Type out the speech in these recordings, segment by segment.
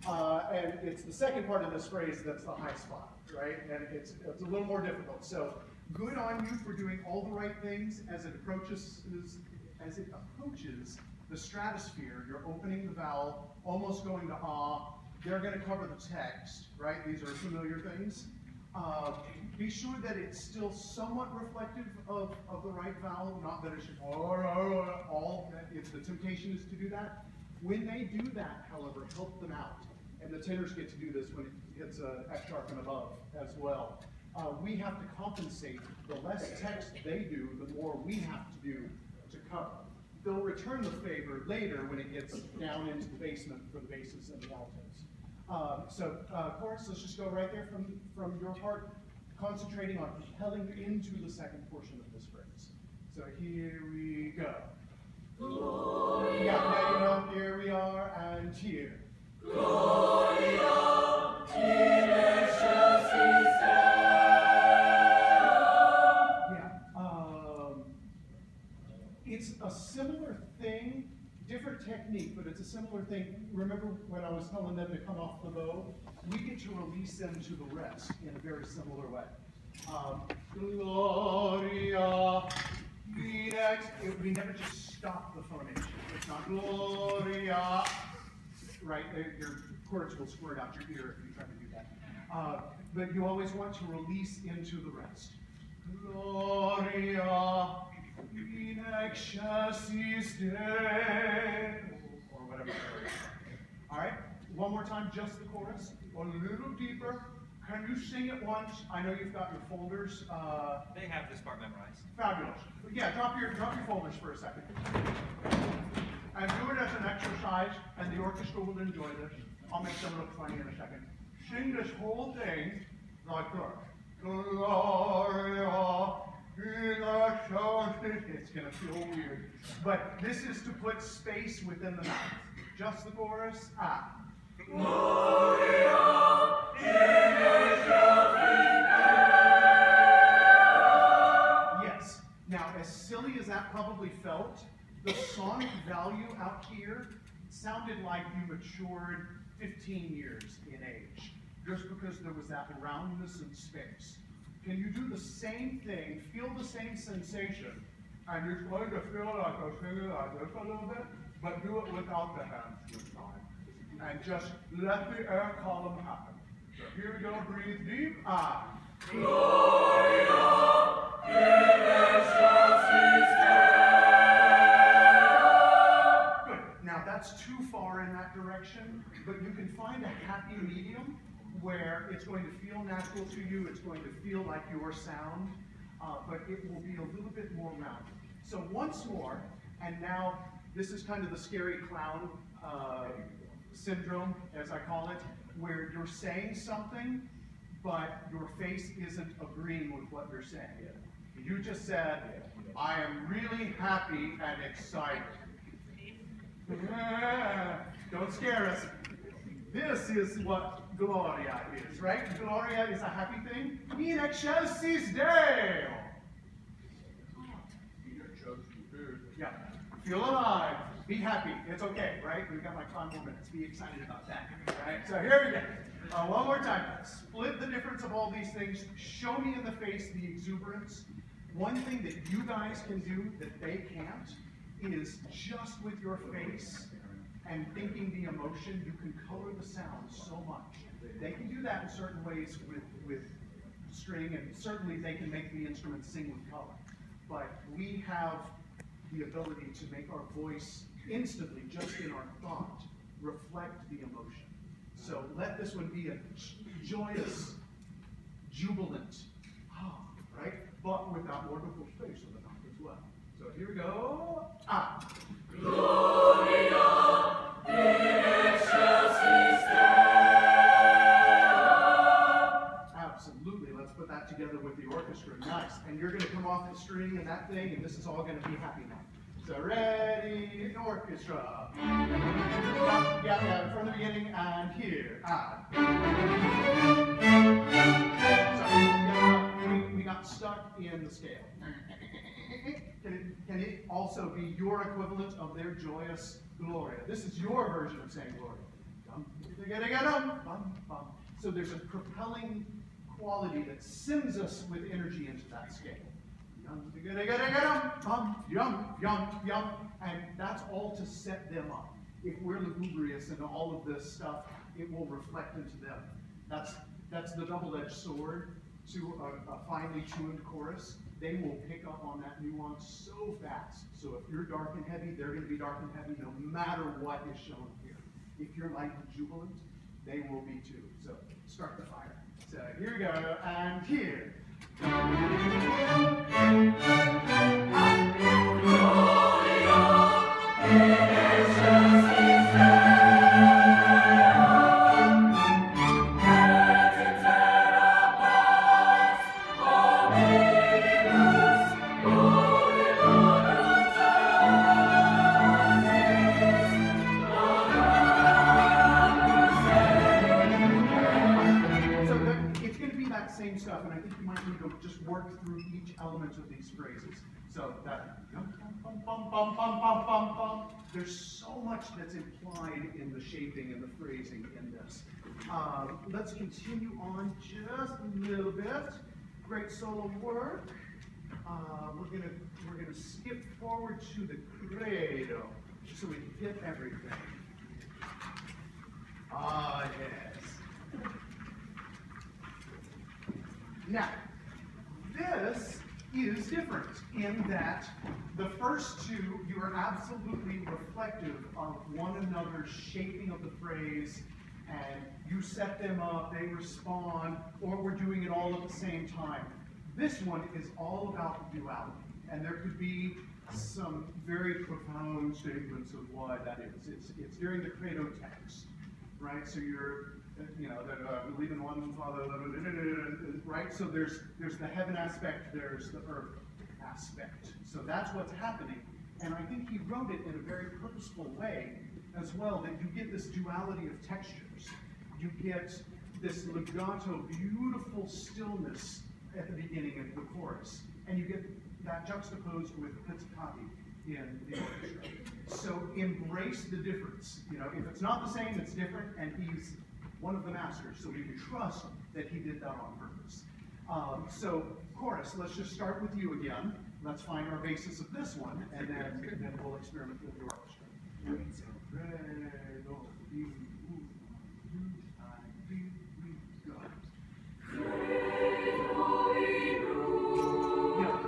And it's the second part of this phrase that's the high spot, right? And it's a little more difficult. So good on you for doing all the right things as it approaches the stratosphere. You're opening the vowel, almost going to ah. They're going to cover the text, right? These are familiar things. Be sure that it's still somewhat reflective of the right vowel, not that it should all, if the temptation is to do that. When they do that, however, help them out. And the tenors get to do this when it's F sharp and above as well. We have to compensate. The less text they do, the more we have to do to cover. They'll return the favor later when it gets down into the basement for the basses and the altos. Chorus, let's just go right there from your part, concentrating on propelling into the second portion of this phrase. So here we go. Gloria. Yeah, now you know, here we are, and here. Gloria in excelsis Deo. It's a similar thing, different technique, but it's a similar thing. Remember when I was telling them to come off the bow? We get to release them to the rest in a very similar way. Gloria in ex. We never just stop the phonation. It's not Gloria. Right, your chords will squirt out your ear if you try to do that. But you always want to release into the rest. Gloria in excelsis Deo, or whatever. All right, one more time, just the chorus, a little deeper. Can you sing it once? I know you've got your folders. They have this part memorized. Fabulous. Yeah, drop your folders for a second. And do it as an exercise, and the orchestra will enjoy this. I'll make them look funny in a second. Sing this whole thing like this. Gloria in excelsis. It's going to feel weird. But this is to put space within the mouth. Just the chorus. Ah. Gloria in excelsis Deo. Yes. Now, as silly as that probably felt, the sonic value out here sounded like you matured 15 years in age, just because there was that roundness in space. Can you do the same thing, feel the same sensation, and it's going to feel like I'm singing like this a little bit, but do it without the hands this time. And just let the air column happen. So here we go, breathe deep. Ah. Gloria in excelsis Deo. Good. Now that's too far in that direction, but you can find a happy medium where it's going to feel natural to you, it's going to feel like your sound, but it will be a little bit more rounded. So once more, and now this is kind of the scary clown syndrome, as I call it, where you're saying something, but your face isn't agreeing with what you're saying. You just said, I am really happy and excited. Don't scare us. This is what Gloria is, right? Gloria is a happy thing. In excelsis Deo. Yeah. Feel alive. Be happy. It's okay, right? We've got like 5 more minutes. Be excited about that, right? So here we go. One more time. Split the difference of all these things. Show me in the face the exuberance. One thing that you guys can do that they can't is just with your face and thinking the emotion, you can color the sound so much. They can do that in certain ways with string, and certainly they can make the instrument sing with color. But we have the ability to make our voice instantly, just in our thought, reflect the emotion. So let this one be a joyous, jubilant, right? But with that wonderful space on the mouth as well. So here we go. Ah. Gloria in excelsis Deo. Absolutely. Let's put that together with the orchestra. Nice. And you're going to come off the string and that thing, and this is all going to be happy now. So ready, orchestra. Yeah, from the beginning, and here. Ah. So we got stuck in the scale. Can it also be your equivalent of their joyous Gloria? This is your version of saying Gloria. bum. So there's a propelling quality that sends us with energy into that scale. And that's all to set them up. If we're lugubrious and all of this stuff, it will reflect into them. That's the double-edged sword to a finely tuned chorus. They will pick up on that nuance so fast. So if you're dark and heavy, they're going to be dark and heavy no matter what is shown here. If you're light and jubilant, they will be too. So start the fire. So here we go, and here. Same stuff, and I think you might need to just work through each element of these phrases. So that there's so much that's implied in the shaping and the phrasing in this. Let's continue on just a little bit. Great solo work. We're gonna skip forward to the credo, just so we can hit everything. Ah, yes. Now, this is different in that the first two, you are absolutely reflective of one another's shaping of the phrase, and you set them up, they respond, or we're doing it all at the same time. This one is all about duality, and there could be some very profound statements of why that is. It's during the credo text, right? So you're believe in one Father, right? So there's the heaven aspect, there's the earth aspect. So that's what's happening. And I think he wrote it in a very purposeful way as well, that you get this duality of textures. You get this legato, beautiful stillness at the beginning of the chorus. And you get that juxtaposed with pizzicati in the orchestra. So embrace the difference. If it's not the same, it's different, and he's one of the masters, so we can trust that he did that on purpose. So, chorus, let's just start with you again. Let's find our basis of this one, and then we'll experiment with the orchestra.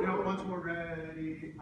Yeah, once more, ready,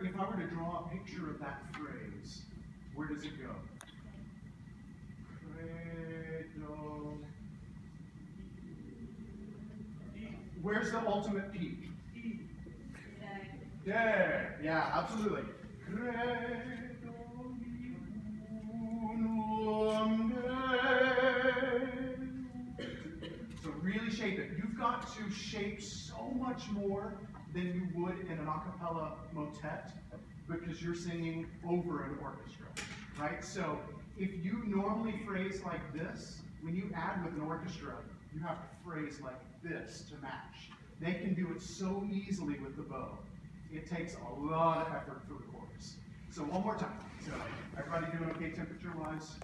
If I were to draw a picture of that phrase, where does it go? Credo. Where's the ultimate peak? There. Yeah, absolutely. Credo unum Deum. So really shape it. You've got to shape so much more than you would in an a cappella motet, because you're singing over an orchestra, right? So if you normally phrase like this, when you add with an orchestra, you have to phrase like this to match. They can do it so easily with the bow. It takes a lot of effort for the chorus. So one more time. So everybody doing okay temperature-wise?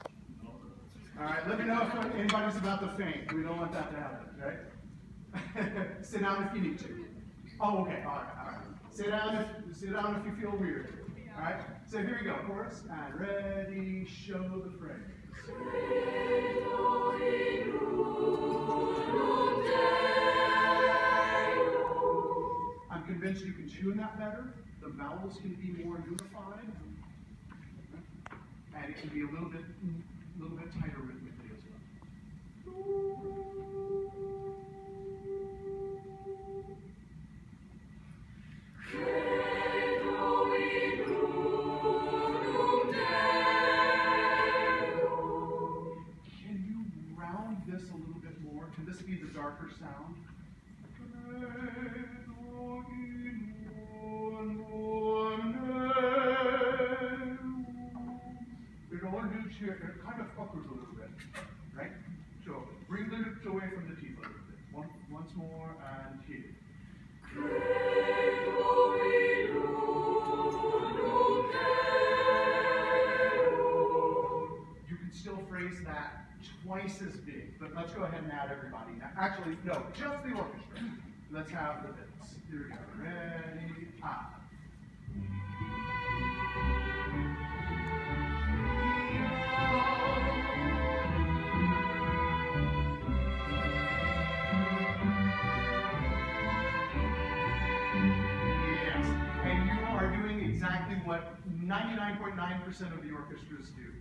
All right, let me know if anybody's about to faint. We don't want that to happen, right? Sit down if you need to. Oh, okay, all right. Sit down if you feel weird. All right, so here we go, chorus, and ready, show the phrase. I'm convinced you can tune that better. The vowels can be more unified, and it can be a little bit tighter rhythmically as well. This a little bit more. Can this be the darker sound? It all leads here, it kind of puckers a little bit, right? So bring the lips away from let's go ahead and add everybody. Now, actually, no, just the orchestra. Let's have the bits. Here we go. Ready? Ah. Yes, and you are doing exactly what 99.9% of the orchestras do.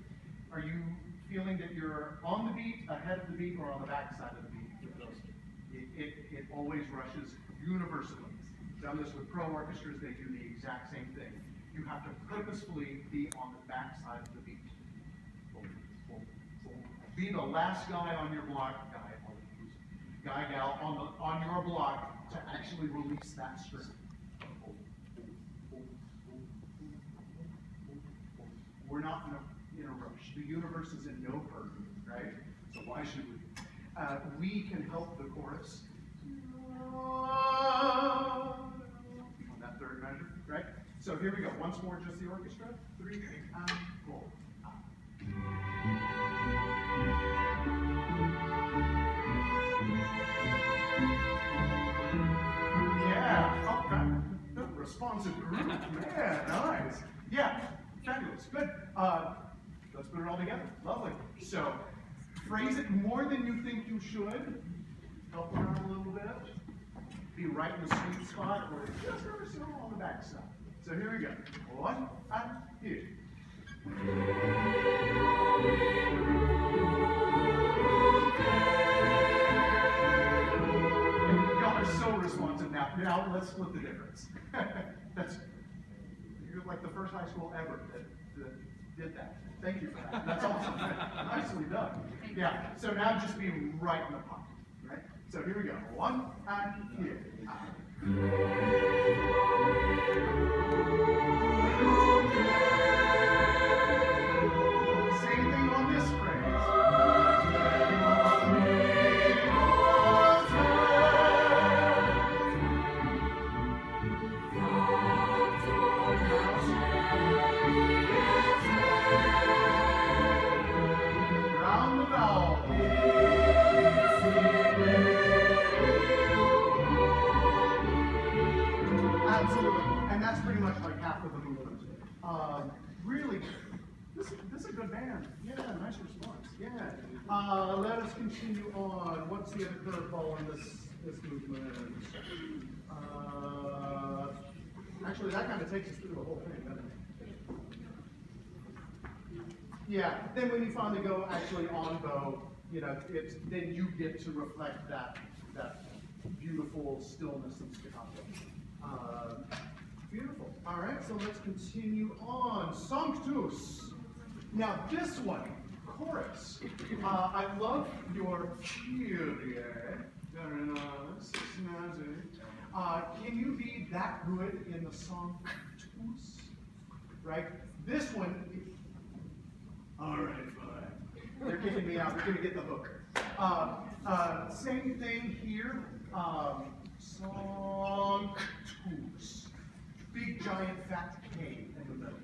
Are you feeling that you're on the beat, ahead of the beat, or on the back side of the beat with those? It always rushes universally. Done this with pro orchestras, they do the exact same thing. You have to purposefully be on the back side of the beat. Be the last guy on your block, gal on your block to actually release that string. We're not in a rush. The universe is in no hurry, right? So why should we? We can help the chorus on that third measure, right? So here we go. Once more, just the orchestra. 3 and 4. Yeah. Oh, that responsive group. Man, nice. Yeah. Fabulous. Good. Let's put it all together. Lovely. So, phrase it more than you think you should. Help around a little bit. Be right in the sweet spot, or just ever so on the back side. So here we go. 1 and here. Y'all are so responsive now. Now let's split the difference. You're like the first high school ever that did that. Thank you for that. That's awesome. Nicely done. Yeah. So now just be right in the pocket. Right? So here we go. 1 and here. Same thing on this phrase. Round the vowel. Absolutely, and that's pretty much like half of the movement. Really, this is a good band. Yeah, nice response. Yeah. Let us continue on. What's the other curveball in this movement? Actually, that kind of takes us through the whole thing, doesn't it? Yeah. Then when you finally go actually on bow, then you get to reflect that beautiful stillness and staccato. Beautiful. All right, so let's continue on. Sanctus. Now this one, chorus. I love your Kyrie. Very nice. Snazzy. Can you be that good in the Sanctus? Right? This one. All right, fine. They're kicking me out. They're going to get the hook. Same thing here. Sanctus. Big, giant, fat K in the middle.